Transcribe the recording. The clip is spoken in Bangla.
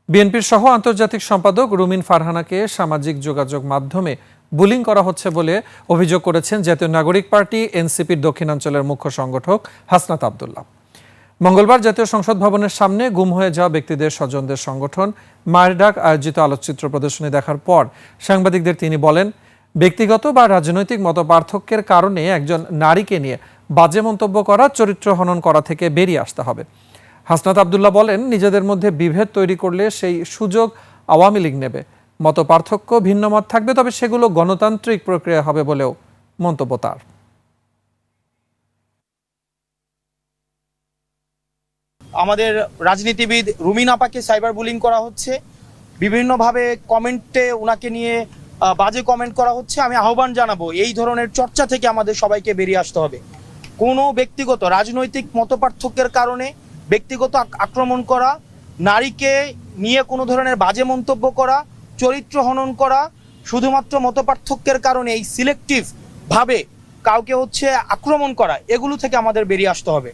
বিএনপির সহ আন্তর্জাতিক সম্পাদক রুমিন ফারহানাকে সামাজিক যোগাযোগ মাধ্যমে বুলিং করা হচ্ছে বলে অভিযোগ করেছেন জাতীয় নাগরিক পার্টি এনসিপির দক্ষিণাঞ্চলের মুখ্য সংগঠক হাসনাত আব্দুল্লাহ। মঙ্গলবার জাতীয় সংসদ ভবনের সামনে গুম হয়ে যাওয়া ব্যক্তিদের স্বজনদের সংগঠন মায়ের ডাক আয়োজিত আলোকচিত্র প্রদর্শনী দেখার পর সাংবাদিকদের তিনি বলেন, ব্যক্তিগত বা রাজনৈতিক মতপার্থক্যের কারণে একজন নারীকে নিয়ে বাজে মন্তব্য করা, চরিত্র হনন করা থেকে বেরিয়ে আসতে হবে। হাসনাত আব্দুল্লাহ বলেন, নিজেদের মধ্যে বিভেদ তৈরি করলে সেই সুযোগ আওয়ামী লীগ নেবে। মত পার্থক্য, ভিন্ন মত থাকবে, তবে সেগুলো গণতান্ত্রিক প্রক্রিয়া হবে বলেও মন্তব্য তার। আমাদের রাজনীতিবিদ রুমিন আপাকে সাইবার বুলিং করা হচ্ছে, বিভিন্নভাবে কমেন্টে ওনাকে নিয়ে বাজে কমেন্ট করা হচ্ছে। আমি আহ্বান জানাবো এই ধরনের চর্চা থেকে আমাদের সবাইকে বেরিয়ে আসতে হবে। কোনো ব্যক্তিগত রাজনৈতিক মতপার্থক্যের কারণে ব্যক্তিগত আক্রমণ করা, নারীকে নিয়ে কোনো ধরনের বাজে মন্তব্য করা, চরিত্র হনন করা, শুধুমাত্র মতপার্থক্যের কারণে এই সিলেক্টিভ ভাবে কাউকে আক্রমণ করা, এগুলো থেকে আমাদের বেরিয়ে আসতে হবে।